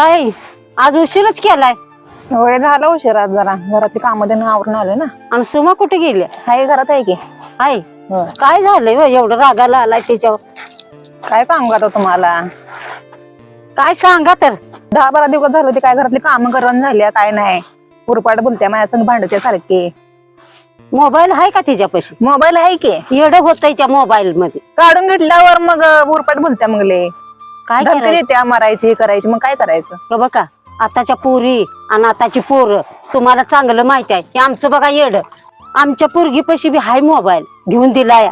काय आज उशीरच केलाय? होय झालं उशीर आज जरा घरातली कामं देणं आवरून आले ना. आणि सुमा कुठे गेली? हाय घरात आहे की. आहे होय. काय झालंय हो एवढं रागाला आलाय त्याच्यावर? काय सांगू आता तुम्हाला, काय सांगा तर. 10-12 दिवस झालं ते काय घरातली कामं करून झाल्या काय नाही. उरपाट बोलत्या माझ्या संग भांडत्या सारखे. मोबाईल आहे का तिच्यापाशी? मोबाईल आहे की, येडं होतंय त्या मोबाईल मध्ये. काढून घेतल्यावर मग उरपाट बोलत्या मगले काय धमकी करायचं देत्या, मारायची करायची, मग काय करायचं. हे बघा आताच्या पोरी आणि आताची पोरं तुम्हाला चांगलं माहित आहे. हे आमचं बघा येड. आमच्या पोरगीपाशी बी हाय मोबाईल घेऊन दिलाय,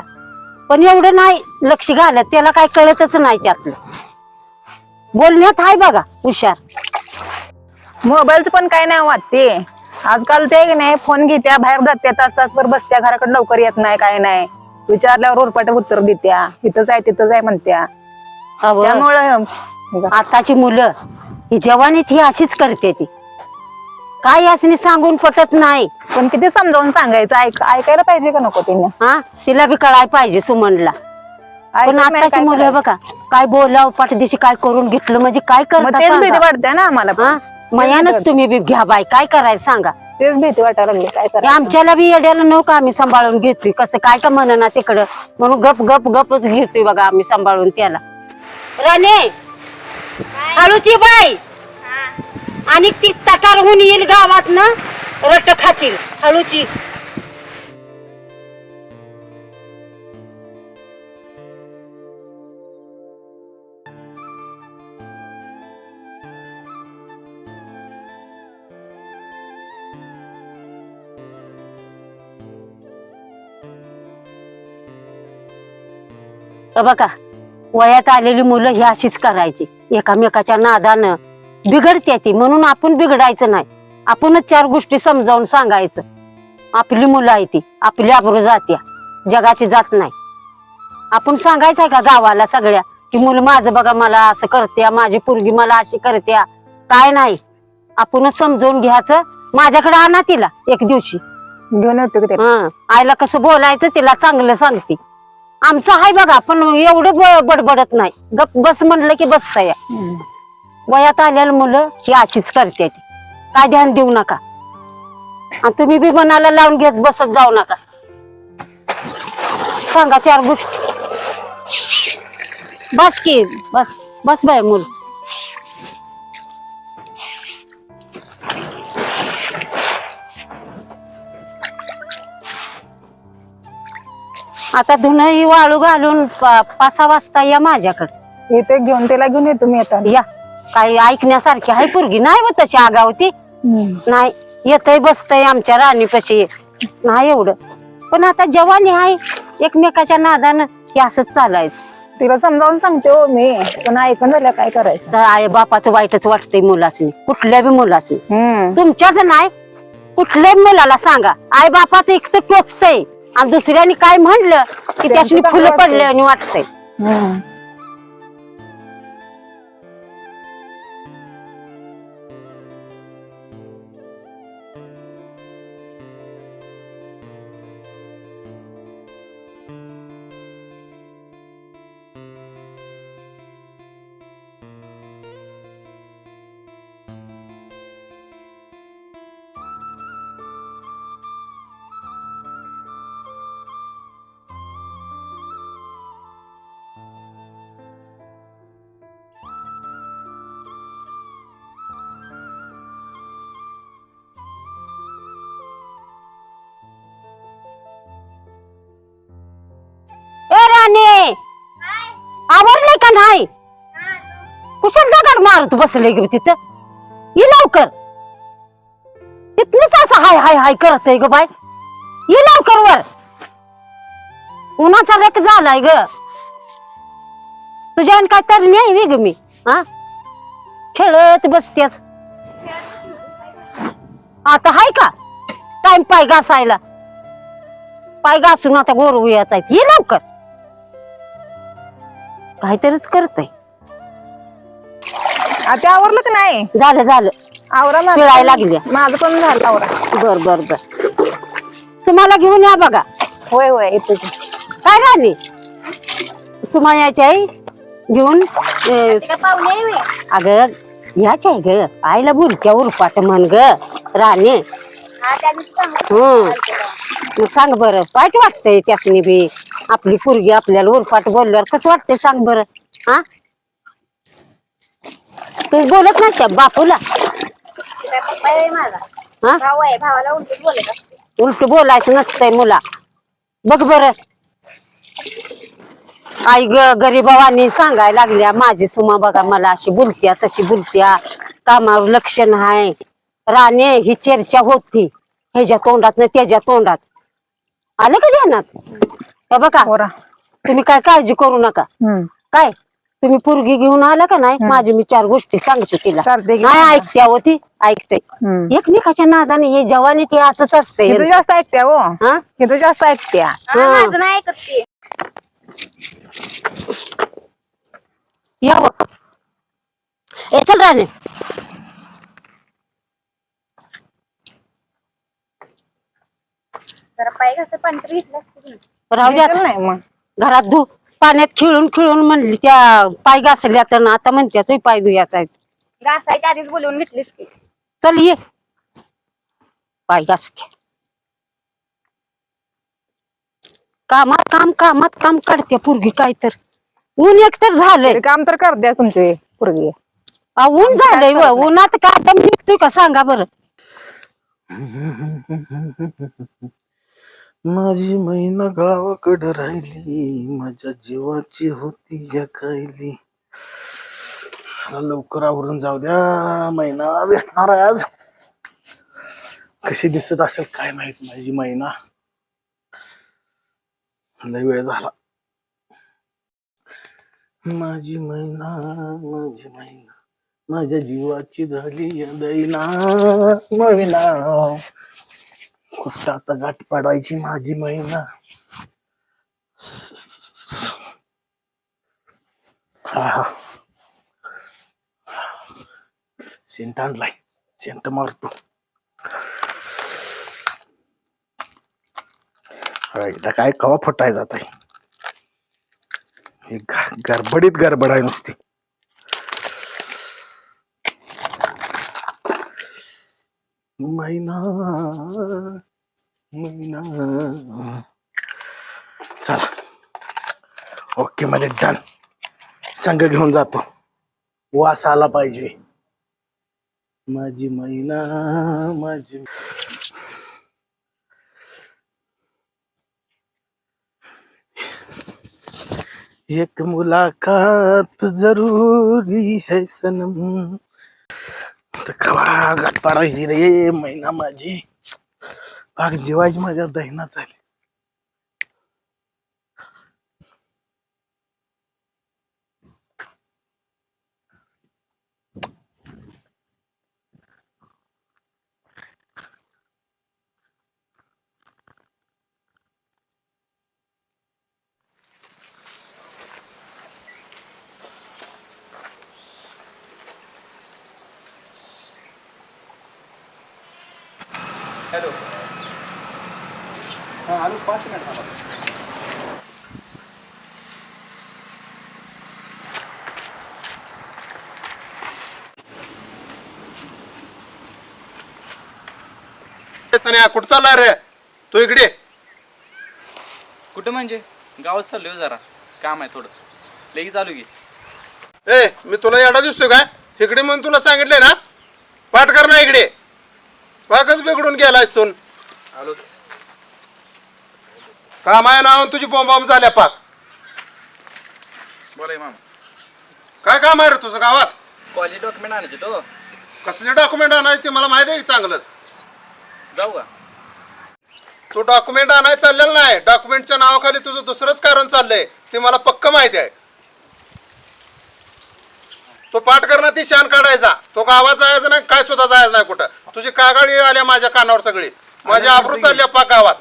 पण एवढं नाही लक्ष घालत. त्याला काय कळतच नाही त्यातलं. बोलण्यात हाय बघा हुशार. मोबाईलचं पण काय नाही वाटते. आजकाल ते की नाही फोन घेत्या, बाहेर जात्या, तास बसत्या, घराकडे लवकर येत नाही काय नाही. विचारल्यावर उरपाट उत्तर देत्या, इथंच आहे तिथंच आहे म्हणत्या. अहो, त्यामुळं आताची मुलं ही जवानीत ही अशीच करते. ती काय असणे सांगून पटत नाही. पण किती समजावून सांगायचं, ऐकायला पाहिजे का नको तिने. हा तिला बी कळाय पाहिजे सुमनला. पण आताची मुलं बघा काय बोलाव पाठदिशी काय करून घेतलं म्हणजे काय मग तेच भीती करतात. वाटते ना आम्हाला पण. मयानच तुम्ही बी घ्या बाय, काय करायचं सांगा. तेच भीती वाटायला लागली, काय हे करायचं. आमच्याला बी येड्याला नव्हतं आम्ही सांभाळून घेतोय. कसं काय का म्हणा तिकडं म्हणून गपच घेतोय बघा आम्ही सांभाळून त्याला. राणे हळूची बाई आणि ती तटारहून येईल गावात ना रट खाचील हळूची. बघा वयात आलेली मुलं ही अशीच करायची. एकामेकाच्या नादानं बिघडते ती. म्हणून आपण बिघडायचं नाही. आपणच 4 गोष्टी समजावून सांगायचं. आपली मुलं आहे ती, आपली आबरू जात्या, जगाची जात नाही. आपण सांगायचंय का गावाला सगळ्या की मुलं माझं बघा मला असं करत्या, माझी पोरगी मला अशी करत्या? काय नाही, आपणच समजावून घ्यायचं. माझ्याकडे आणा तिला एक दिवशी घेऊन येतो की ते. आईला कसं बोलायचं तिला चांगलं सांगते. आमचं हाय बघा, पण एवढं बडबडत नाही. गप बस म्हणलं की बसताय. वयात आलेली मुलं ही अशीच करते. ती काय ध्यान देऊ नका. आणि तुम्ही बी मनाला लावून घेत बसत जाऊ नका. सांगा 4 गोष्टी. बस की बस बस बाय मुल. आता धुणं वाळू घालून 5-6 वाजता या माझ्याकडे. इथे घेऊन तिला घेऊन येतो मी येताना. या काही ऐकण्यासारखी हाय पोरगी नाही व तशी आगावती नाही. येतय बसतय आमच्या राणीपाशी नाही एवढं. पण आता जवानी आहे, एकमेकाच्या नादानं हे असंच चालायचं. तिला समजावून सांगते हो मी, पण ऐकून झाल्या काय करायचं. तर आई बापाचं वाईटच वाटतंय मुलासनी, कुठल्या बी मुलासनी. तुमच्याच नाही कुठल्याही मुलाला सांगा आई बापाचं एक तर टोचतंय आणि दुसऱ्याने काय म्हणलं की त्याशी फुलं पडले आणि वाटतंय. आवरले का नाही? कुशल दगड मारत बसले ग तिथं. ये लवकर. तिथलीच असं हाय हाय हाय करत आहे ग बाय. ये लवकर वर. उन्हाचा रेक झालाय ग तुझ्या. काय तर नाही ग मी. खेळत बसतेच. आता हाय का टाइम पाय घासायला? पाय घासून आता गोरू याचा. ये लवकर. काहीतरीच करतय. आता आवरलं की नाही? झालं आवरा माझं. पिळायला लागली. माझं पण झालं आवरा. बर तुम्हाला घेऊन या बघा. होय येतो. काय राणी सुमा यायची आहे घेऊन. अगं याच आहे ग आईला बोलत्या उरपाट म्हण ग राणे. मग सांग बरं वाईट वाटतंय त्यासनी बी आपली पोरगी आपल्याला उरपाट बोलल्यावर कसं वाटतंय सांग बरं. हा तू बोलत नाही का बापूला? हा भावाला उलट बोलत असते. उलट बोलायचं नसतंय मुला. बघ बरं आई ग गरीबावानी सांगायला लागल्या माझी सुमा बघा मला अशी बोलत्या तशी बोलत्या कामावर लक्ष नाही. राणे ही चर्चा होती ह्याच्या तोंडात ना त्याच्या तोंडात आलं का ध्यानात? हे बघा पोरा. तुम्ही काय काळजी करू नका. काय तुम्ही पोरगी घेऊन आला का नाही माझी मी 4 गोष्टी सांगतो तिला. चालतंय की. नाही ऐकत्या होती ऐकते एकमेकाच्या नादाने हे जवानी ते असंच असते. इथं जास्त ऐकत्या हो. हा इथं जास्त ऐकत्या. माझं नाही ऐकत ती. यावं ए चल राणे. जरा पाय कसं पंढरी घेतलं असतं. राहू द्या घेतलं नाही मग. घरात धू पाण्यात खेळून खेळून म्हणली त्या पाय घासल्या तर आता म्हणत्याच पाय धुयाचा आहे. घासायच्या आधीच बोलवून घेतलीस की. चल ये पाय घासते. कामात काम काढते पोरगी काय तर ऊन एकतर झालंय. तरी काम तर कर द्या तुमचे पोरगी. ऊन झालंय उन्हात काय दम निघतोय का सांगा बरं. माझी मैना गावाकडे राहिली माझ्या जीवाची होती या कायली. लवकर आवरून जाऊ द्या मैना भेटणार आहे आज. कशी दिसत असेल काय माहित माझी मैना. लय वेळ झाला. माझी मैना माझ्या जीवाची झाली या दैना मैना. कुठं आता गाठ पाडायची माझी मैना. हा सेंट आणलाय सेंट मारतो. एकदा काय कवा फुटाय जात आहे. गडबड आहे नुसती. मैना चला ओके मध्ये डन. संघ घेऊन जातो वास आला पाहिजे माझी मैना माझी. एक मुलाकात जरूरी है सनम. कवा गाठ पाडायची रे मैना माझी. पाक जीवाची माझ्या दहिना झाली. हॅलो. हां आलो 5 मिनिट थांबा. कुठं चाललाय रे तू? इकडे कुठं म्हणजे गावात चाललोय जरा काम आहे थोडं. लगेच चालू की. ए मी तुला एवढा दिसतोय काय? इकडे म्हणून तुला सांगितलंय ना पाठ कर ना इकडे. वाघच बिघडून गेलायस तू. आलोच. काम आहे ना तुझी बॉम्ब झाल्या पाक. बोलाय मामा. काय काम आहे रे तुझं गावात? कॉलेज डॉक्युमेंट आणायचे तो. कसले डॉक्युमेंट आणायचे ते मला माहिती आहे की चांगलंच. जाऊ का? तू डॉक्युमेंट आणायला चाललेलं नाही. डॉक्युमेंटच्या नावाखाली तुझं दुसरंच कारण चाललंय ते मला पक्क माहिती आहे. तो पाठ करणं ती शान काढायचा. तो गावात जायचं नाही काय सुद्धा जायचं नाही कुठं. तुझी कागाळी आल्या माझ्या कानावर सगळी. माझी आबरू चालली पाक गावात.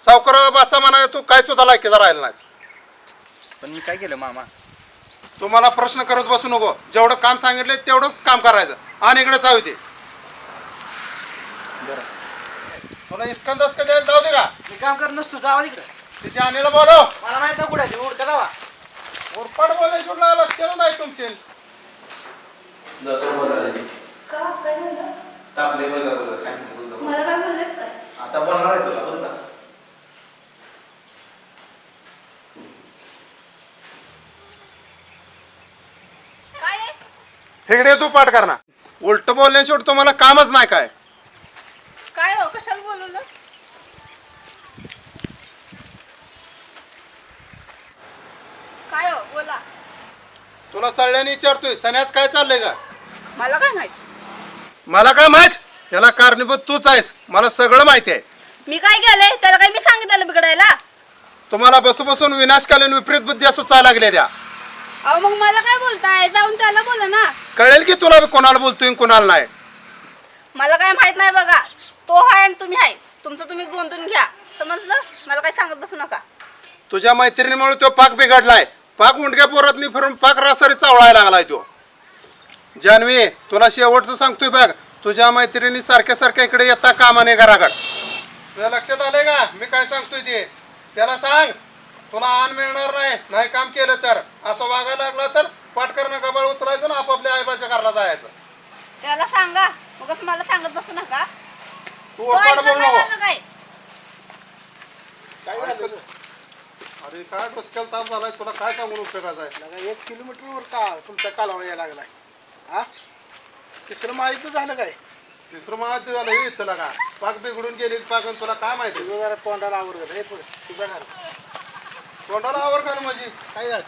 सावकार बाचा म्हणा तू काय सुद्धा लायकीचा राहिला नाहीस. पण मी काय केलं मामा? तू मला प्रश्न करत बसू नको. जेवढं काम सांगितलंय तेवढंच काम करायचं. आणि इकडे जाऊ दे. तुला इस्कंदच कधी जाऊ दे का? मी काम करत नसतो. जावा तिकडे. तिच्या आणीला बोलव. मला माहित नाही कुठे उडका जावा. उरपाट बोलायचं लक्षण नाही तुमचे. जातो बोलायला. का काय झालं? तापले बघा बघा काय म्हणते बोल जा. मला काय बोलत काय? आता बोलणार आहे तुला बोल जा. काय आहे? इकडे तू पाठ करणार उलट बोलण्याशिवाय तुम्हाला कामच नाही काय. काय हो कशाला बोलवलं? काय हो बोला. तुला सगळ्यांनी विचारतोय सण्याच काय चाललंय का? मला काय माहित? मला काय माहित याला कारणीभूत तूच आहेस मला सगळं माहिती आहे. मी काय केलंय त्याला काय मी सांगितलं बिघडायला? तुम्हाला बसून विनाशकालीन विपरीत बुद्धी सुचायला लागल्या द्या. अहो मग मला काय बोलताय? जाऊन त्याला बोला ना. कळेल की तुला बी कोणाला बोलतोय आणि कोणाला नाही. मला काय माहित नाही बघा. तो हाय आणि तुम्ही हाय. तुमचं तुम्ही गोंधून घ्या. समजलं? मला काय सांगत बसू नका. तुझ्या मैत्रिणीमुळे तो पाक बिघडलाय. पाक उंडक्या पोरातनी फिरून पाक रासारी चावळायला लागलाय तो. जानवी तुला शेवटचं सांगतोय बघ तुझ्या मैत्रिणी सारख्या इकडे येता कामा नाही घराकड. तुझ्या लक्षात आलंय का मी काय सांगतोय ते? त्याला सांग तुला आण मिळणार नाही. नाही काम केलं तर असं वागायला लागला तर पाटकरणं गबाळ उचलायचं ना आपापल्या आईबाच्या घरला जायचं. त्याला सांगा. उगाच मला सांगत बसू नका. तू तो वाट ऐकत बोल नाही नको. माझं काय. काय झालं? अरे काय डोसक्याला ताप झालाय तुला काय सांगून उपयोगाचा आहे? 1 किलोमीटरवर का तुमचा कालवा यायला लागलाय हा तिसरं माहिती झालं काय तिसरं महात झालं हे तुला का पाक बिघडून गेली पाक आणि तुला काय माहिती? तुझं जरा तोंडाला आवरत हे पुढे तुझ्या घर तोंडाला आवर का माझी? काय झालं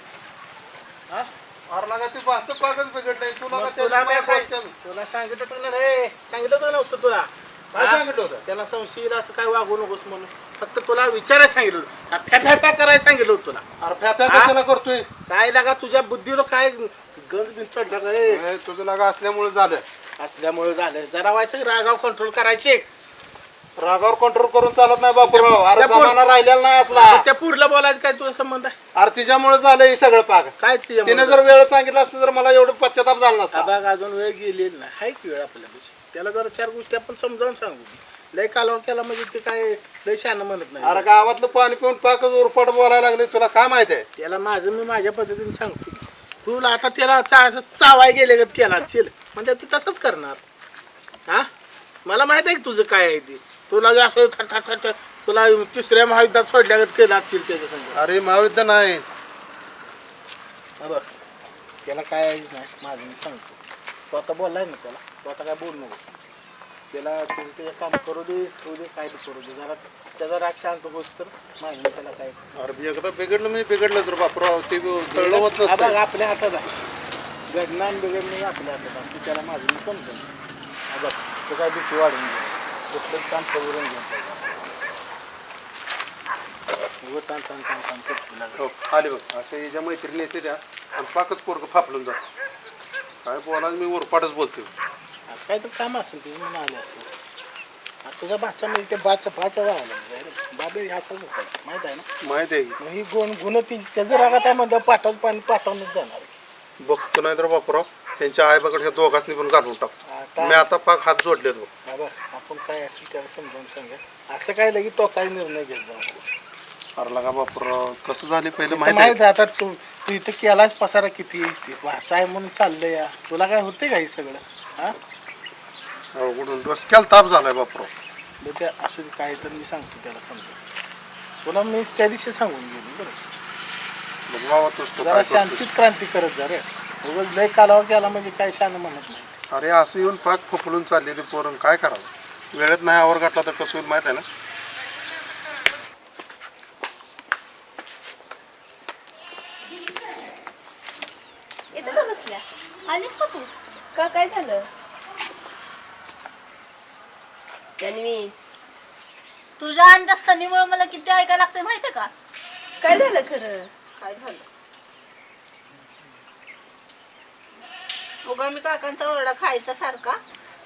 हा अरे लागा ती पाच पाकच बिघडलंय तुला मग का तुला त्याला मी तुला सांगितलं तुला रे सांगितलं होतं नव्हतं तुला काय हा? सांगितलं होतं? त्याला संशय येईल असं काय वागू नकोस म्हणून फक्त तुला विचारायला सांगितलं होतं. फॅ करायला सांगितलं होतं तुला अरे फॅफ्या हा? कशाला करतोय? काय लागा तुझ्या बुद्धीला काय गंज बिन चढला काय हे तुझं लागा असल्यामुळे झालं. असल्यामुळे झालं जरा व्हायचं रागाव कंट्रोल करायचे रागावर कंट्रोल करून चालत नाही बापूराव. अरे त्या पोर- जमाना राहिलेला नाही असला. त्या पुरला बोलायचं काय तुझा संबंध आहे अरे तिच्यामुळे झालं हे सगळं पाक. काय तिने जर वेळ सांगितलं असतं तर मला एवढं पश्चाताप झाला नसता. बघ अजून वेळ गेलेली नाही हाय की वेळ आपल्यापाशी त्याला जरा 4 गोष्टी आपण समजावून सांगू लय कालवा केला म्हणजे ते काय लय शहाणं म्हणत अरे नाही गावातलं पाणी पिऊन पाकच उरपट बोलायला लागले तुला काय माहिती आहे? त्याला माझं मी माझ्या पद्धतीने सांगतो तुला आता त्याला असं चावाय गेले का केला चिल म्हणजे तू तसंच करणार हा मला माहित आहे की तुझं काय आहे ते तुला जे असं थट तुला 3ऱ्या महायुद्धात सोडल्यागत केला चिल त्याच्या संग अरे महाविद्या नाही. हा बघ त्याला काय आहे नाही माझं मी सांगतो तो आता बोललाय ना त्याला तो आता काय बोल नको त्याला ते काम करू दे ठेवू दे काय ते करू दे जरा त्याचा राग शांत होत तर माझं मी त्याला काय अरे एकदा बिघडलं मी बिघडलंच रे बापूराव. ते सळलं होत हा बघ नसतं. आपल्या हातात आहे घडणं आणि बिघडणं आपल्या हातात आहे त्याला माझं मी समजून हा बघ तो काय भीती वाढून घ्या कुठलंच काम करून घ्यायचं ताण ताण ताण ताण करतो लागलं. हो, आले बघ असे हिच्या मैत्रिणी येते त्या आणि पाकच पोरग फापलून जात. काय बोला मी उरपाटच बोलतोय. आता काय तर काम असेल तुझं म्हणून आले असेल आता तुझ्या बाचा म्हणजे ते बाच्या व्हायला बाबे असाच होता माहित आहे ना माहिती आहे की? मग ही गुण ती त्याचं रागात आहे म्हणलं पाठाच पाणी पाठवूनच जाणार बघतो नाही तर बापूराव त्यांच्या आई बघड ह्या दोघांनी पण घालून टाकतो. आता मी आता पाक हात जोडलेत बघ. बाबा आपण काय असेल त्याला समजावून सांगा असं काय लगे टोकाय निर्णय घेत जाऊ अरे लगा बापूराव कसं झाले पहिलं माहित माहिती आहे? आहे आता तू तू इथं केलाच पसारा किती वाचा आहे म्हणून चाललंय या तुला काय होते का हे सगळं हा अवघडून डोसक्याला ताप झालाय बापूराव. मग त्या असू दे काय तर मी सांगतो त्याला समजा तुला मी त्या दिवशी सांगून गेलो बरं बघ बाबा तूच तो जरा काय शांतीत करतोस. क्रांती करत जा रे उगाच लय कालावा केला म्हणजे काय शान म्हणत नाही अरे असं येऊन पाक फुफलून चालले ते पोरण काय करावं? वेळेत नाही आवर गाठला तर कसं होईल माहित आहे ना? इथं का बसल्या? आलीस का तू? का काय झालं? जान्हवी तुझ्या आणि त्या सनीमुळे मला किती ऐकायला लागतंय माहितीये का? काय झालं खरं? काय झालं? उगा मी काकांचा ओरडा खायचा सारखा.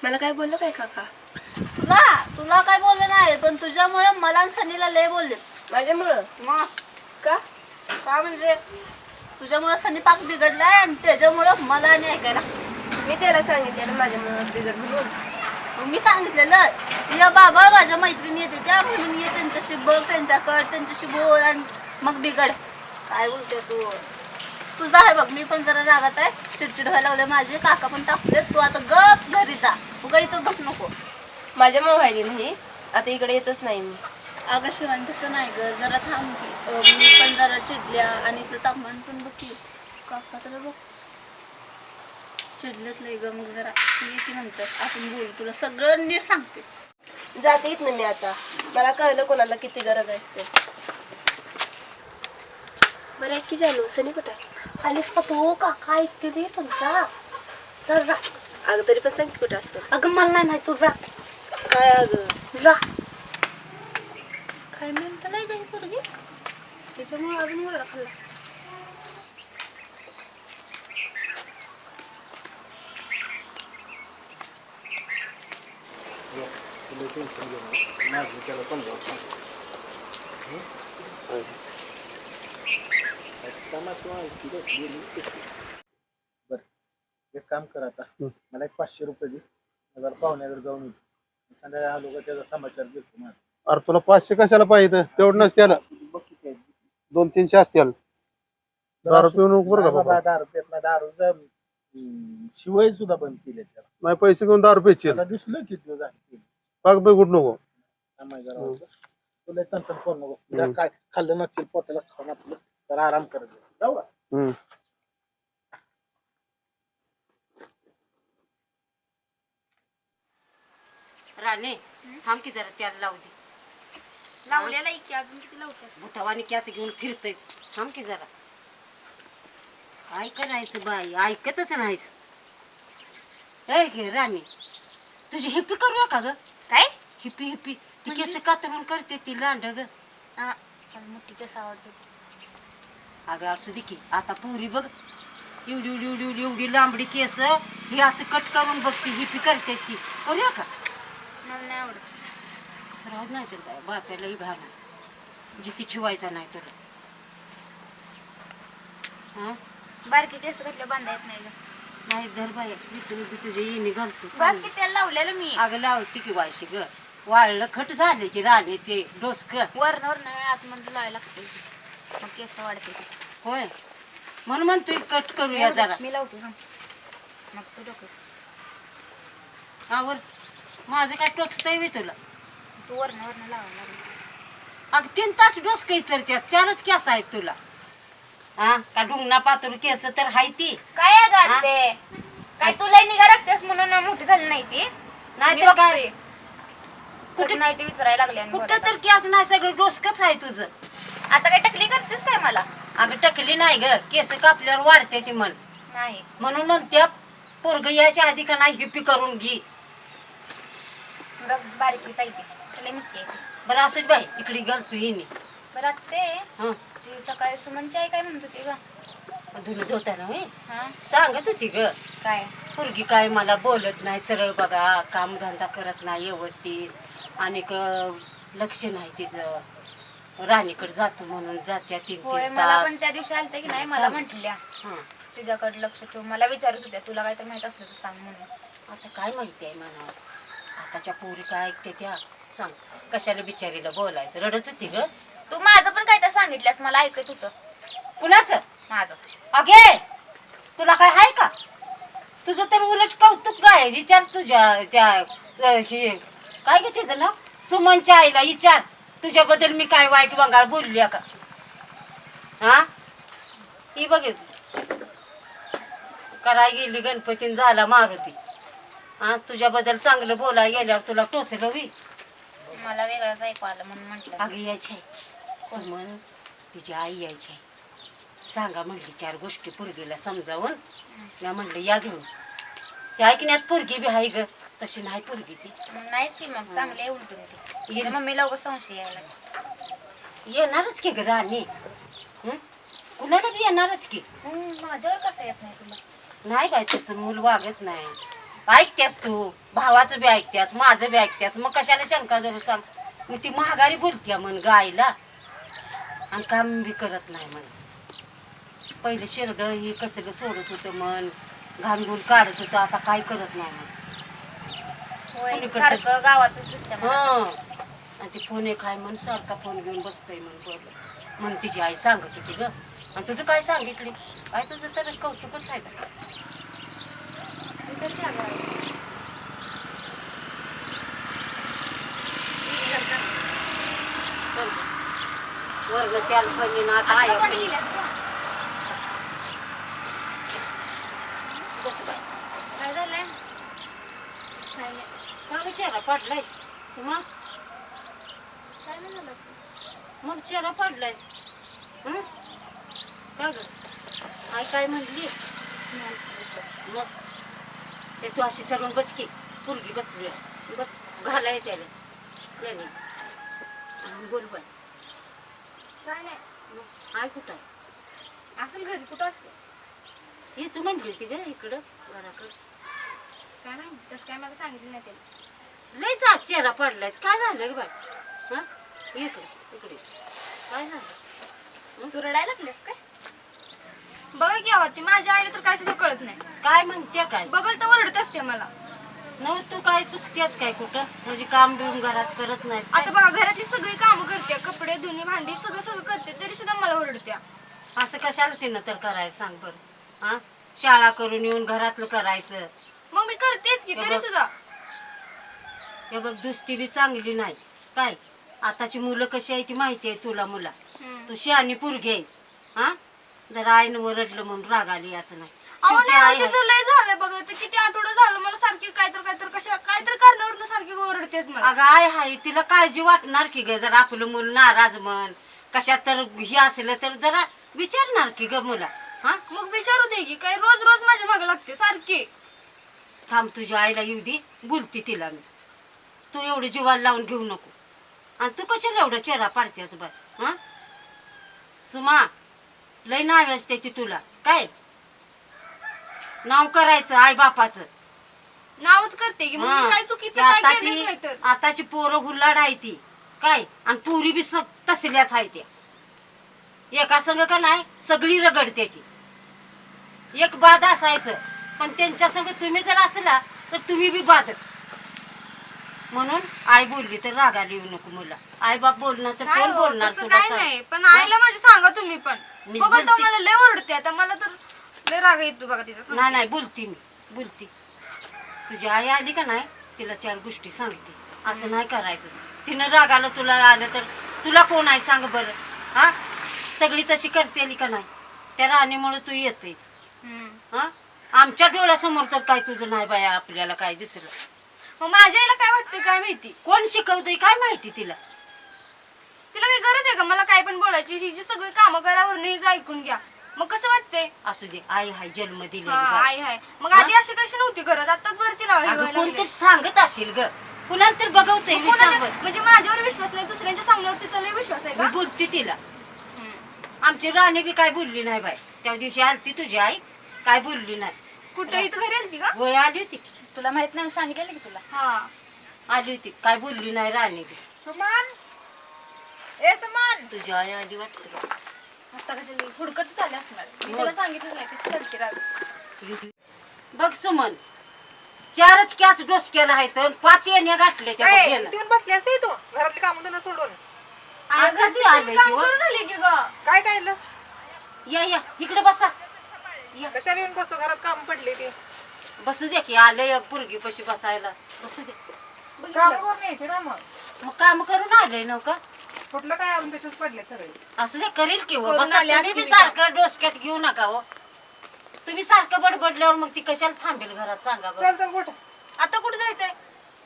मला काय बोललो काय काका? तुला काय बोललं नाही पण तुझ्यामुळे मला आणि सनीला लय बोलले. माझ्यामुळं? मग का? का म्हणजे तुझ्यामुळे सनी पाक बिघडलाय आणि त्याच्यामुळं मला आणि ऐकायला. मी त्याला सांगितलेलं माझ्यामुळं बिघड म्हणून. मग मी सांगितलेलं या बाबा माझ्या मैत्रिणी येते त्या म्हणून ये त्यांच्याशी बघ त्यांच्याकडे त्यांच्याशी बोल आणि मग बिघड. काय बोलते तू तुझा आहे बघ, मी पण जरा रागात आहे, चिडचिड व्हायला लागले माझे, काका पण टाकले. तू आता गप घरी जा, उगा इथं बस नको. माझ्यामुळे व्हायली नाही, आता इकडे येतच नाही मी. अगं शिवानी तसं नाही ग, जरा थांब की. मी पण जरा चिडल्या आणि इथलं तापमान पण बघ की. काका तर बघ चिडलेत लय ग. मग जरा तू ये की नंतर आपण बोलू, तुला सगळं नीट सांगते. जाते येत नाही मी आता, मला कळलं कोणाला किती गरज आहे ते. बरं की जानू, सनी कुठं आहे? आलीस का तू? काका ऐकते ते तुमचा. तर जा. अगं तरी पण सांग की कुठं असतं. अगं मला नाही माहित, तू जा. काय अगं? जा. काय म्हणतं नाही काही पोरगी, त्याच्यामुळे अजून एवढा खाल्ला. त्याला समजावून बर एक काम कर आता, मला एक 500 रुपये दे, जरा पाहुण्याकडे जाऊन येतो. संध्याकाळी आलो का त्याचा समाचार घेतो माझा. अरे तुला 500 कशाला पाहिजे? तेवढं नसत्याला, 200-300 असतील. दारू पिऊ नको बरं का बाबा, बाबा. दारू पेत नाही, दारूचा शिवाय सुद्धा बंद केले त्याला. नाही पैसे घेऊन दारू प्यायची. आता दिसलं किती दिवस झाले. पाक बे कुठं नको. तुला तंत्र फोन नको, जर काय खाल्लं नसेल पोटाला खाऊन आपलं तर आराम करत जाऊ का? राणे थांब की जरा त्याला लावू दे. लावलेला की अजून किती लावतेस? भूतावानी कॅस घेऊन फिरतयच. थांब की जरा. काय करायचं बाई, ऐकतच नाहीच. ए घे राणी, तुझी हिप्पी करूया का ग? काय हिप्पी हिप्पी ती केस कातरून करते ती लांड ग. मोठी केस आवडते. अगं असू दे की, आता पोरी बघ एवढी एवढी एवढी एवढी एवढी लांबडी केस ही आज कट करून बघती हिप्पी करते ती. करूया का? मला नाही आवडत. राहत नाही तर काय, बाप्यालाही घाल जिथे ठेवायचा नाही तुला. हा बारकी केस घातल्या बांधा येत नाही ग. नाही धर बाई, विचारू दे तुझ्या येणे घालतो. बस की त्याला लावलेलं मी. अगं लावते की वायशी ग, वाळलं खट झाले की राणे ते डोसक. वरण आतमध्ये लावायला लागते, मग केस वाढते. होय म्हणून म्हणतोय कट करूया जरा. मी लावतो ना, मग तू डोकं. आवर माझं काय टोचतंय वे तुला? तू वरण लावायला लागेल. अग 3 तास डोस काही त्यात 4च केस आहेत तुला. हा का ढुंगणा पातळ केस तर हाय ती. काय आहे गं ते? काय तुला निगा राखतेस म्हणून मोठी झाली नाही ती? नाही तर काय, कुठे नाही ते विचारायला लागले आणि कुठं बोलायला. तर केस नाही, सगळं डोसकच आहे तुझं. आता काय टकली करतेस काय मला? अगं टकली नाही ग, केस कापल्यावर वाढते ती म्हण. नाही म्हणून त्या पोरग याच्या आधी का नाही हिप्पी करून घे. बघ बारकी चालते तुला मिठी आहे ती. बरं असंच बाई इकडे घालतो येणे. बरं आता ते हं ती सकाळी सुमनची आई काय म्हणत होती ग? धुणं धुताना होय हा सांगत होती ग, काय? पोरगी काय मला बोलत नाही सरळ बघा, कामधंदा करत नाही व्यवस्थित आणि लक्ष नाही तिचं, राणीकडे जातो म्हणून जात्या 3-3 होय मला पण तास. त्या दिवशी आलते की नाही, मला म्हटल्या हं. तुझ्याकडे लक्ष ठेव. मला विचारत होत्या तुला काय तर माहित असलं तर सांग म्हणून. आता काय माहिती आहे म्हणा, आताच्या पोरी काय ऐकते त्या सांग, कशाला बिचारीला बोलायचं. रडत होती ग. तू माझं पण काय तर सांगितल्यास, मला ऐकत होतं कुणाचं? माझं. अगे तुला काय आहे का? तुझं तर उलट कौतुक काय, विचार तुझ्या त्या हे काय ग तिचं नाव, सुमनच्या आईला विचार तुझ्याबद्दल मी काय वाईट वंगाळ बोलली का? हा ही बघित कराय गेली गणपतीन झाला मारुती. हा तुझ्याबद्दल चांगलं बोलाय गेल्यावर तुला टोचलं होई. मला वेगळंच ऐकू आलं म्हणून म्हटलं. अगं यायची सुमन तिची आई यायची, सांगा म्हणली 4 गोष्टी पोरगीला समजावून. मी म्हणलं या घेऊन, ते ऐकण्यात पोरगी बी हाय ग, तशी नाही पोरगी ती. नाहीच की मग चांगली उलटून ती मम्मीला उगाच संशय यायला. येणारच की ग राणी, कुणाला बी येणारच की. माझ्यावर कसं येत नाही तुला? नाही बाय तसं मूल वागत नाही. ऐकत्यास तू, भावाचं बी ऐकत्यास, माझं बी ऐकत्यास, मग कशाला शंका धरू सांग. मग ती महागारी बोलत्या म्हण गायला आणि काम बी करत नाही म्हण. पहिले शिरड ही कसलं सोडत होतं म्हण, घाणगुण काढत होतं, आता काय करत नाही म्हण. होय सारखं गावातच दिसते मला. आणि ती फोन एक आहे म्हण, सारखा फोन घेऊन बसतोय म्हण बोल म्हणून तिची आई सांगत होती ग. आणि तुझं काय सांगितले काय तुझं तर कौतुकच आहे का विचार की अगं. वर्ग त्याला पण आता आहे कोणी दिल्यास का? कसं काय काय झालंय? काय नाही. का चेहरा पडलाय सुमा काय नाही झालं. मग चेहरा पडलायस हं? का ग आई काय म्हणली मग ते तू अशी सगळून बस की पुरगी बसली बस घालाय त्याला त्याने बोल बाय काय नाही. मग आई कुठं आहे असेल घरी कुठं असते. ये तू म्हणली होती ग इकडं घराकडं काय नाही तसं काय मला सांगितलं नाही त्याला. लयच आज चेहरा पडलायच काय झालं ग बाय हा इकडे इकडे काय झालं तू रडायला लागलीस काय? बघा की आवाज ती माझ्या आईला तर काय सुद्धा कळत नाही. काय म्हणते काय बघल तर ओरडत असते मला. नव तू काय चुकतेच काय कुठं म्हणजे काम बिम घरात करत नाहीस आता बघा घरातली सगळी कामं करते कपडे धुणी भांडी सगळं सगळं करते तरी सुद्धा मला ओरडत्या. असं कशाला तिनं तर करायचं सांग बरं हा शाळा करून येऊन घरातलं करायचं मग मी करतेच की हे तरी बघ. सुद्धा. हे बघ दुस्ती बी चांगली नाही काय आताची मुलं कशी आहे ती माहिती आहे तुला मुला तू शहाणी पोरगी आहेस हा जरा आईनं ओरडलं म्हणून राग आली याचं नाही अहो शेवटी नाही आई हो, तिचं लय झालंय बघा ते किती आठवडं झालं मला सारखी काहीतर कशा काहीतर कारणावरून सारखी ओरडतेच मला. अगं आय हाय तिला काळजी वाटणार की ग जर आपलं मूल नाराज म्हण कशात तर हे असलं तर जरा विचारणार की ग मुला हा मग विचारू दे की काय रोज रोज माझ्या मागे लागते सारखी. थांब तुझ्या आईला येऊ दे बोलते तिला मी तू एवढं जीवाला लावून घेऊ नको आणि तू कशाला एवढा चेहरा पाडतेस बाय हा सुमा लय नाव असते ती तुला काय नाव करायचं आई बापाचं नावच करते की मग मी काय चुकीचं काय केलंच नाही तर. आताची पोरं हुल्लाड आहे ती काय आणि पुरी बी तसल्याच आहे त्या एका संग का नाही सगळी रगडते ती एक बाद असायचं पण त्यांच्या संग तुम्ही जर असला तर तुम्ही बी बादच म्हणून आई बोलली तर रागाला येऊ नको मुला आई बाप बोलणार तर नाही कोण हो, बोलणार तसं तुला काय सांग? नाही पण आईला माझी सांगा तुम्ही पण. मीच बघल तो बोलते. मला लय ओरडते आता मला तर लय राग येतो बघा तिचा. नाही नाही बोलती मी बोलती तुझी आई आली का नाही तिला 4 गोष्टी सांगते असं नाही करायचं तिनं रागाला तुला आलं तर तुला कोण आहे सांग बरं हा सगळी तशी करतेली का नाही त्या राणीमुळे तू येतेस हा आमच्या डोळ्यासमोर तर काय तुझं नाही बाया आपल्याला काय दिसलं मग माझ्या आईला काय वाटतंय काय माहिती. कोण शिकवतंय काय माहिती तिला तिला काही गरज आहे का मला काय पण बोलायची ही जी सगळी कामं करावर नाही ऐकून घ्या मग कसं वाटतंय. असू दे आई हाय जन्म दिले हा आई आहे मग आधी अशी कशी नव्हती करत आताच बरं तिला हे व्हायला कोणतरी लागलंय. सांगत असेल ग कुणाला तर बघवतंय मग म्हणजे माझ्यावर विश्वास नाही दुसऱ्यांच्या सांगण्यावर तिचा लय विश्वास आहे मी का. बोलते तिला आमची राणी बी काय बोलली नाही बाई त्या दिवशी आलती तुझी आई काय बोलली नाही कुठं इथं घरी आलती का. होय आली होती तुला माहित नाही सांगितलेलं की तुला. हा आली होती काय बोलली नाही राणी बी सुमन ए सुमन तुझी आई आली वाटत आता कशाला हुडकतच आले असणार मी तिला सांगितलंच नाही कशी करते राग. बघ सुमन 4च कॅस डोस केला आहे तर 5 येण्या गाठले त्या बघ येणं. तिथून बसली असे तू घरातली कामं धंदा सोडून आई आता घरची ती आली सगळी कामं किंवा? करून आली की ग. काय काढलंस या इकडे बसा कशाला येऊन बसतो घरात काम पडले ते बसू दे की आले पुरगी पशी बसायला बसू दे काम करून यायचे ना मग काम करून आले नव का कुठलं काय अजून त्याच्यात पडले सगळे असू दे करील की हो. करून बसा आले तुम्ही असते बी मी सारखं डोसक्यात घेऊ नका हो तुम्ही सारखं बडबडल्यावर मग ती कशाला थांबेल घरात सांगा बरं. चल चल कुठं आता कुठं जायचंय.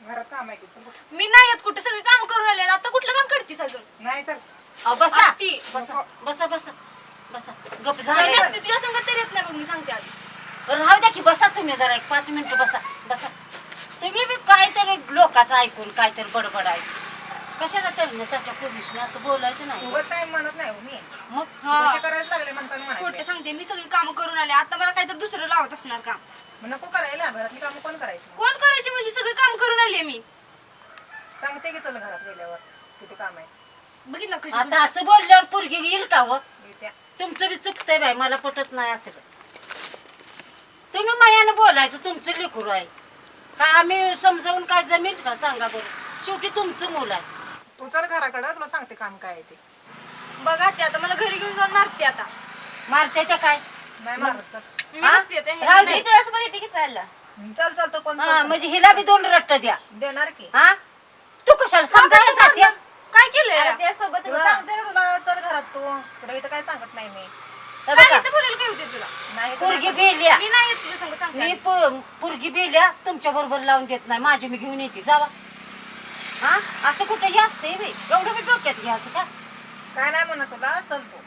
घरात काम आहे तिचं मी नाही येत कुठं सगळी काम करून आले आता कुठलं काम करतीस अजून. नाही चल अहो, बसा आत्ती. बसा बसा बसा बसा गप झाली झालं असती तुझ्या संगत तरी येत नाही बघ मी सांगते आधी. राहू द्या की बसा तुम्ही जरा 1-5 मिनिटं बसा बसा तुम्ही बी काहीतरी लोकांचं ऐकून काहीतरी बडबडायचं कशाला तर त्याच्या पोलिसने असं बोलायचं नाही उगाच काय म्हणत नाही हो मी मग हा. कशी करायला लागले म्हणताना खोटं म्हणायचे सांगते मी सगळी कामं करून आले आता मला काहीतरी दुसरं लावत असणार काम. मग नको करायला घरातली कामं कोण करायची कोण करायची म्हणजे सगळी काम करून आले मी. सांगते की चल घरात गेल्यावर किती काम आहे बघितलं कशी आता असं बोलल्यावर पोरगी येईल का हो येत्या तुमचं बी चुकतंय बाई मला पटत नाही असं तुम्ही मायानं बोलायचं तुमचं लेकरू आहे काय आम्ही समजावून काय जमेल का सांगा बरं शेवटी तुमचं मूल आहे तू चल घराकडं तुला सांगते काम काय आहे ते बघा ते आता मला घरी घेऊन जाऊन मारते आता. मारते त्या काय नाही मारत चल. मी हा? नसते येते. राहू दे. मी तुझ्यासोबत येते की चालला चल चल तो कोण हा म्हणजे हिला बी 2 रट्ट द्या देणार की हा तू कशाला समजायला जातेस काय केलंय त्यासोबत तुला सांगते ना तुला चल घरात तू तुला इथं काय सांगत नाही मी हे काय बघा, इथं बोलायला काय होते तुला नाही तर पोरगी बेल्या मी नाही येत तुझ्या संग सांगते मी आधीच. पोरगी बेल्या तुमच्या बरोबर लावून देत नाही माझी मी घेऊन येते जावा हा असं कुठंही असतंय बे एवढं मी डोक्यात घ्यायचं का काय नाही म्हणत तुला चल तू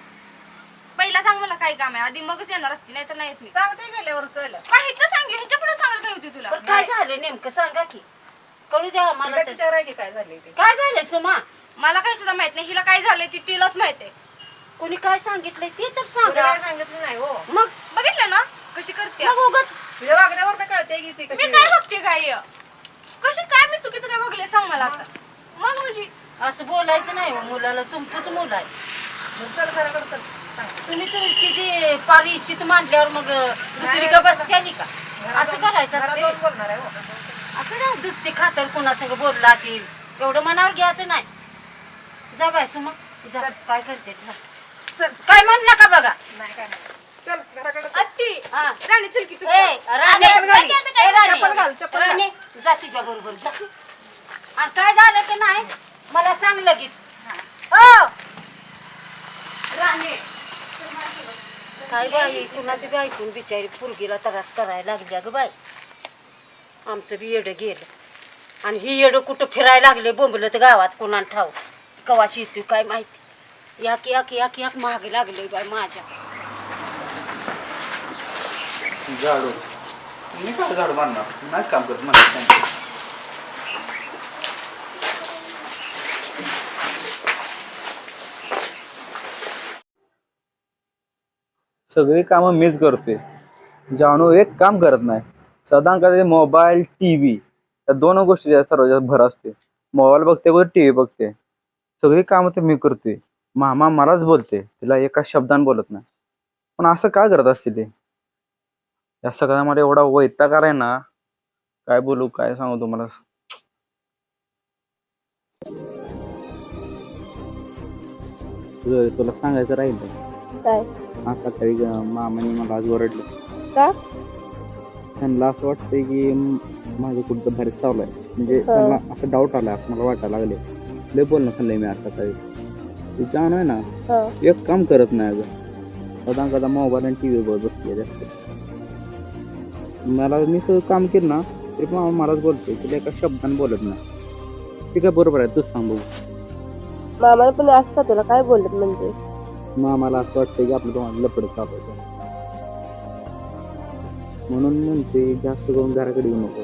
पहिला सांग मला काय काम आहे आधी मगच येणार असते नाहीतर नाही येत मी सांगते गेल्यावर चल काय इथं सांग ह्याच्या पुढे सांगायला काय होते तुला पण काय झालं नेमकं सांगा की कळू द्या मला तुला तर. तिच्यावर आहे की काय झाले ते काय झालं सुमा मला काही सुद्धा माहित नाही हिला काय झालंय ती तिलाच माहित आहे कोणी काय सांगितलंय ते तर तुला सांगा काय सांगितलं नाही हो मग बघितलं ना कशी करते मग उगाच तुझ्या वागण्यावर काय कळते की ती मी कशी काय बघते काय कशी काय मी चुकीचं काय बघले सांग मला आता मग म्हणजे असं बोलायचं नाही हो मुलाला तुमचंच मुलं आहे चल घराकडे चल सांगते. तुम्ही तर तिची पारी शीत मांडल्यावर मग दुसरी का बसते आली का असं करायचं घरात असते जाऊन बोलणार आहे हो असं ना दुसरी खातर कुणासंग बोलला असेल एवढं मनावर घ्यायचं नाही जा बाय सुमा जा काय करते जा. चल काय म्हण नका बघा नाही काय नाही चल घराकडे चल. अत्ती हा. राणी चल की तू ए, राणी, चप्पल घाल. ए, राणी. चप्पल घाल, चप्पल घाल. राणी, जा तिच्या बरोबर जा आणि काय झालं की नाही मला सांग लगेच हो राणी काय बाई कुणाची बी ऐकून बिचारी पोरगीला त्रास करायला लागल्या ग बाई आमचं बी येडं गेलं आणि ही येडं कुठं फिरायला लागले बोंबलत गावात कोणाला ठाऊ कवाशी येते काय माहिती याक याक याक याक महाग लागले बाई माझ्या झाडू मी काय झाडू मारणार नाहीच काम करत मला सगळी कामं मीच करतोय जानू एक काम करत नाही सदा कधी मोबाईल टीव्ही या 2 गोष्टी सर्वात जास्त भर असते मोबाईल बघते वर टीव्ही बघते सगळी कामं तर मी करतोय मामा मलाच बोलते तिला एका शब्दाने बोलत नाही पण असं काय करत असते ते या सगळ्या मला एवढा वैताग आलाय ना काय बोलू काय सांगू तुम्हाला तुला सांगायचं राहिलं काय आता काही मामाने मला आज ओरडलं का त्यांना असं वाटतंय की माझं कुठं बाहेर चालू आहे म्हणजे त्यांना असं डाऊट आला असं मला वाटायला लागले लय बोलणं खाल्लंय मी आता काही ते जाण आहे ना एक काम करत नाही अगं कदा मोबाईल आणि टीव्ही बघत बसले जास्त मला मी सगळं काम केलं ना तरी पण मलाच बोलतोय तुला एका शब्दाने बोलत नाही ठीक आहे बरोबर आहे तूच सांग बघू मामाला पण असं का तुला काय बोलत म्हणजे मग मला असं वाटतं की आपलं तुम्हाला लपड चालू आहे म्हणून म्हणते जास्त करून घराकडे येऊ नको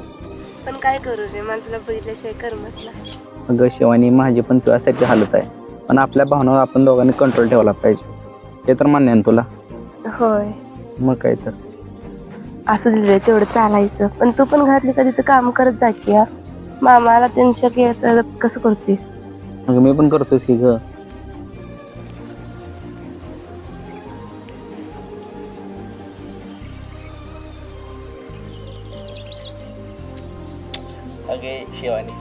पण काय करू रे मला तुला बघितल्याशिवाय करमत नाही अगं शिवानी माझी पण तुझ्यासाठी हालत आहे पण आपल्या भावनावर आपण दोघांनी कंट्रोल ठेवला पाहिजे हे तर मान्य आहे ना तुला होय मग काय तर असं दिलं तेवढं चालायचं पण तू पण घरातली कधी तर काम करत जा की हा मामाला त्यांच्या घ्यायचं कसं करतेस मग मी पण करतोस की ग अगे शिवानी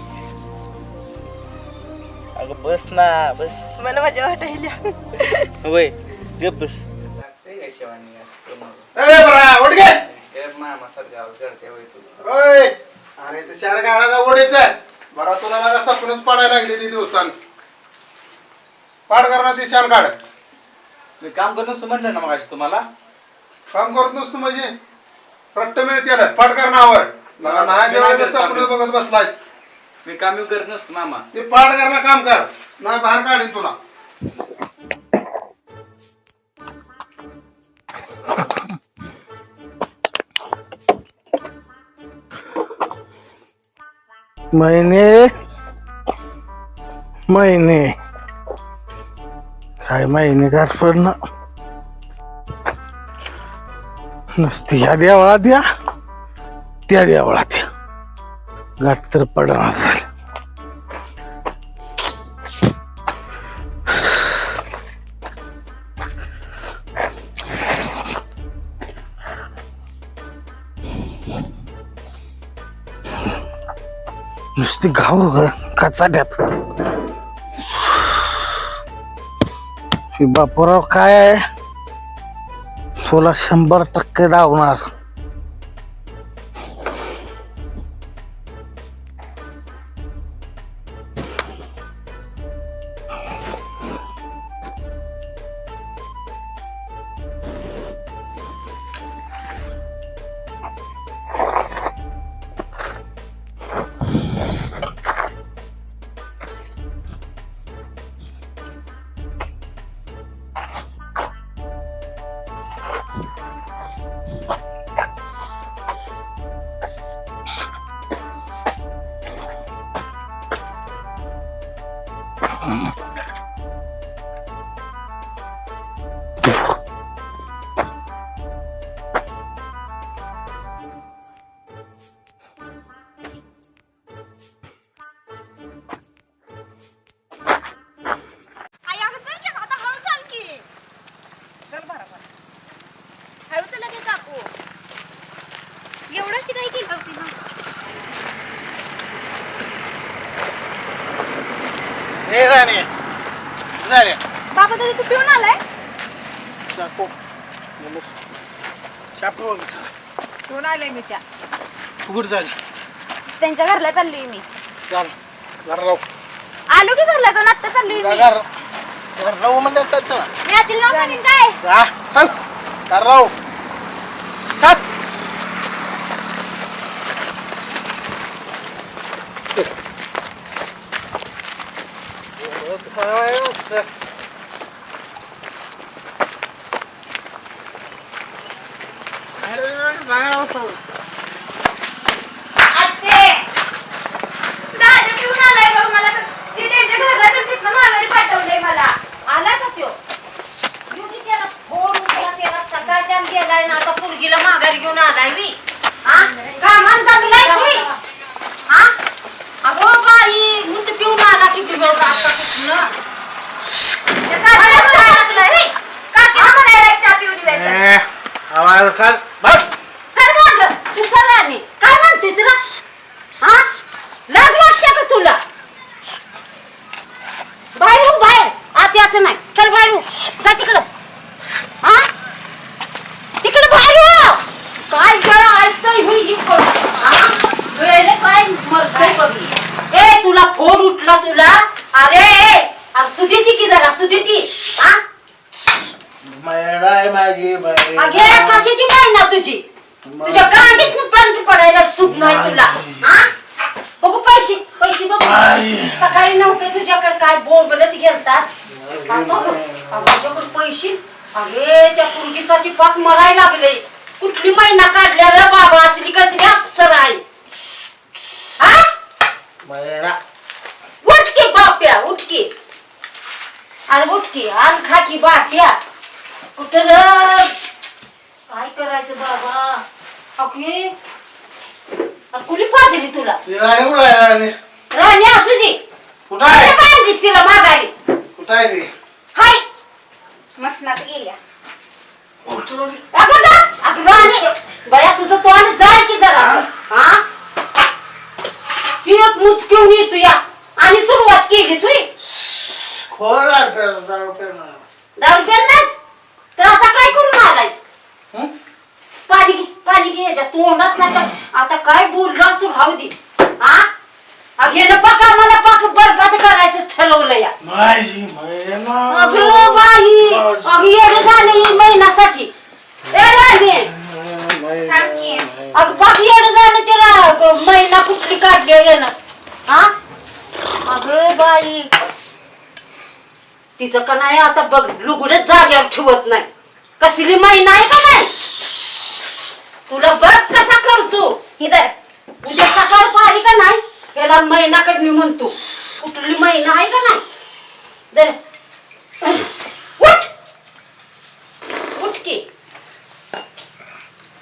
अगं बस ना बस मला मजा वाटायला वय गप बस शिवानी ओय, अरे ते शाळा गाडाचा ओढीच आहे बरा तुला लागा सपनच पाडायला लागली ती दिवसांनी पाड करणार ती शान काढ मी काम करत नसतो म्हटलं ना मग तुम्हाला काम करत नसतो म्हणजे रट्ट मिळते पाड करण्यावर नाही जेवढे सपन बघत बसलायस मी काम करत नसतो मामा ते पाड करणं काम कर नाही बाहेर काढीन तुला महिने काय महिने गाठ पडणं नुसती ह्या देवळात द्या त्या देवळात द्या गाठ तर पडणार झाली नुसती घाव कचाट्यात बापूराव काय तुला 100% धावणार. आई अगं चल की आता हळू चाल की. हळू चला की काकू. एवढ्याची काय केली होती ना. ए राणे राणे बाबा दादा तू पिऊन आलाय. चाको चापू वगैरे चला. कोण आले मी च्या तू कुठे झाली त्यांच्या घरला चाललोय मी. चाल घर राहू आलो की घरला जाऊन आत्ता चाललोय मी. घर घर राहू म्हणलं तर चला. मी आतील नाव सांगेन काय. जा चल घर राहू चल. दादा पिऊन आलाय बघ. मला ते त्यांच्या घरला जाऊन तिथनं माघारी पाठवलंय मला. आला का त्यो. योगी त्याला फोन उचला, त्याला सकाळच्या गेलाय ना आता पुरगीला माघारी घेऊन आलाय मी. हा कामाला दमलाय तुम्ही. हा अगो बाई मी तर पिऊन आला किती वेळ आता कुठनं. त्या काकीला सांगितलं रे. काकीला म्हणायला चहा पिऊन यायचं. आवाज काल बस. सर मागं तू सर आणि काय म्हणते तुला. हा लाज वाटते का तुला. बाहेर हो बाहेर आत याचं नाही. चल बाहेर हो. जा तिकडं. हा तिकडे बाहेर हो. काय जरा ऐकतोय होई इकडं. हा वेळेला काय मरतय बघी. ए तुला फोन उठला तुला. अरे सुधीती की जरा सुधीती. हा मैराय माझी बाई. अगे कशाची बाई ना तुझी. तुझ्या गांडीत बंद पडायला सुट नाही तुला. हा बघू पैसे पैसे बघू. सकाळी नव्हते तुझ्याकडे काय बोंबलत गेलतात. माझ्याकडे पैसे. अगे त्या पुरगीसाठी पाक मरायला लागले. कुठली महिना काढल्या रे बाबा. असली कसली अप्सर आहे. हा मैरा उठकी बाप्या उठकी. अरे उठकी आण खाकी बाप्या. कुठं र काय करायचं बाबा. अगे कुणी पाजली तुला. ती राणी कुठं आहे राणी. राणी असू दे. कुठं आहे पाहिजेस तिला मागायला. कुठं आहे ती. हाय मसनात गेल्या. अगं ग, अगं राणी बया तुझं तोंड जाय की जरा. हा ती एक मूत पिऊन येतो या आणि सुरुवात केली तुझी. खोल दारू पेणार. दारू प्यायलाच तर आता काय करून आलाय. हं? पाणी घे याच्या तोंडात नाही तर आता काय बोललो असतो राहू दे. हा अगं पका मला पाक बरबाद करायचं ठरवलं या. माझी मैना. अगं बाई अगं येडं झालं ही महिन्यासाठी. ए राणी थांब की. अगं पाक येडं झालं त्याला महिना कुठली काढली यानं. हा अगं बाई तिचं का नाही आता बघ लुगडच जाग्यावर ठेवत नाही. कसली महिना आहे का नाही. तुला बघ कसा करतो. इधर उद्या सकाळ पाहिली का नाही याला महिनाकडे म्हणतो. कुठली महिना आहे का नाही. दर उठ उठ की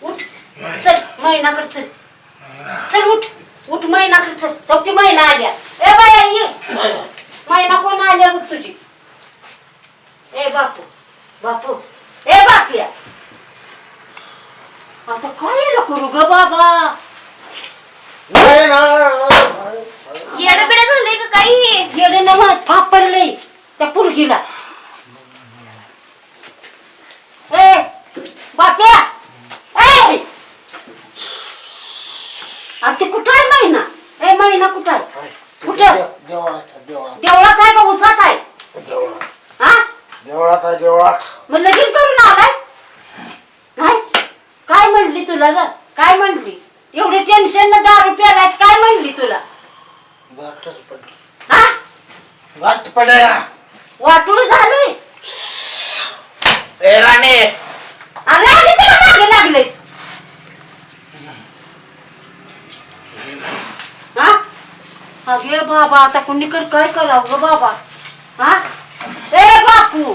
उठ. चल महिनाकडे चल. चल उठ उठ महिनाकडे चल. तो ती महिना आल्या. ए बाया ये महिना कोण आल्या बघ तुझी. ए बापू बापू ए बापया आता काय याला करू ग बाबा. येडं बिडं झालंय का काही. गेले ना मग फापरले त्या पुरगीला. ए बाप्या ए आता कुठं आहे महिना? ए महिना कुठं आहे? कुठं देवळात आहे का उसात आहे? हा देवळात मग लगीन करून आलाय? नाही काय म्हणली तुला ग? काय म्हणली? एवढे टेन्शन न दारू प्यालायच काय म्हणली तुला? हा वाट पडे वाटूळ झाली. ए राणे अरे आम्ही तुला मागे लागलेच. हा अगे बाबा आता कुणीकडे काय करावं ग बाबा? हा ए बापू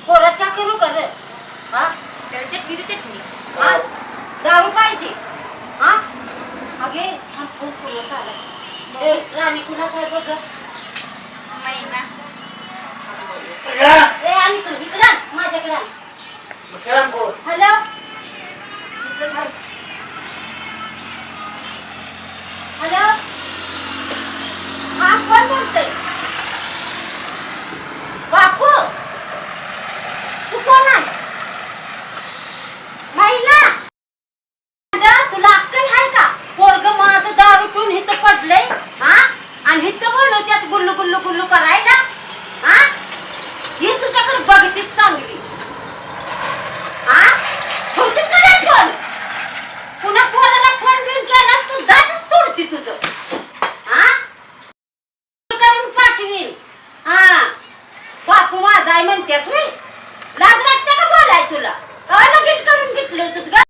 पोराच्या करू कर. हा त्याला चटणी दे चटणी. हा दारू पाहिजे. हा अगे हा फोन कुणाचा आला? ए राणी कुणाचा आहे बघ? महिना. ए आणि तू इकडे आण, माझ्याकडे आण. हॅलो हॅलो हा कोण बोलतोय? बापू तू कोण आहे? महिला तुला अक्कल आहे का? पोरग माझं दारू पिऊन इथं पडलंय. हा आणि इथं बोलवत्याच गुल्लू गुल्लू गुल्लू करायला. हा ही तुझ्याकडे बघतीच चांगली. हा ठेवतीस का नाही फोन? पुन्हा पोराला फोन बिन केलास तू दातच तोडती तुझं. हा करून पाठवीन. हा बापू माझा आहे म्हणतेच मी. लाज वाटते का बोलाय तुला? काय लगीन करून घेतलं तुझं?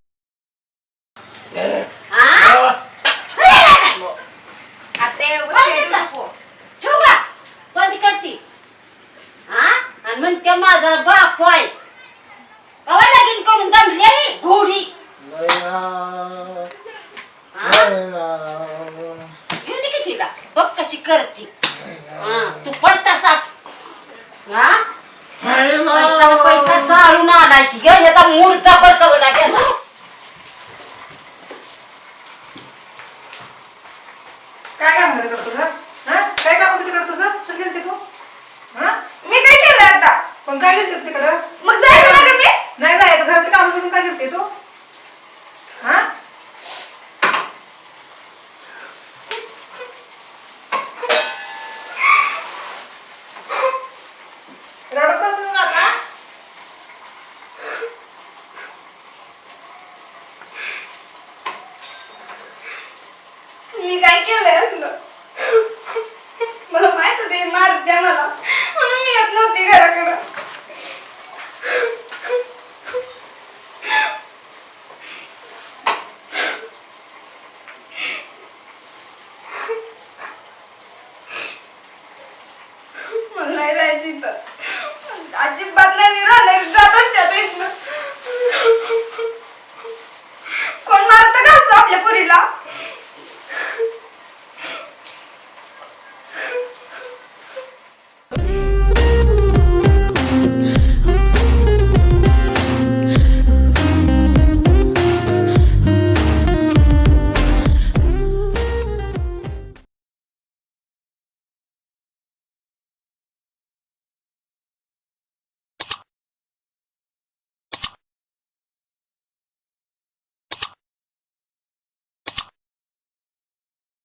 ठेवू का? बंद करती. हा आणि म्हणते माझा बाप आहे. कवा लगीन करून दमली घोडी. घेऊ दे की तिला. बघ कशी करती. हा तू पड तसाच. हा पैसा चालून आलाय की ग. याचा मूर्ता बसवला गेला. काय काम करतो तुझं? काय काम होतं तिकडं तुझं? चल गेलते तू? मी काय केलं आता? पण काय गेलते तू तिकडं? मग जायचं ना ग मी? नाही जायचं. घरातली काम सोडून काय गेलते तू? हा रडत बसलो का आता? मी काय केलंय असलं? मला माहित होते मार द्या मला म्हणून मी येत नव्हते घराकडं. मला नाही राहायचं इथं. अजिबात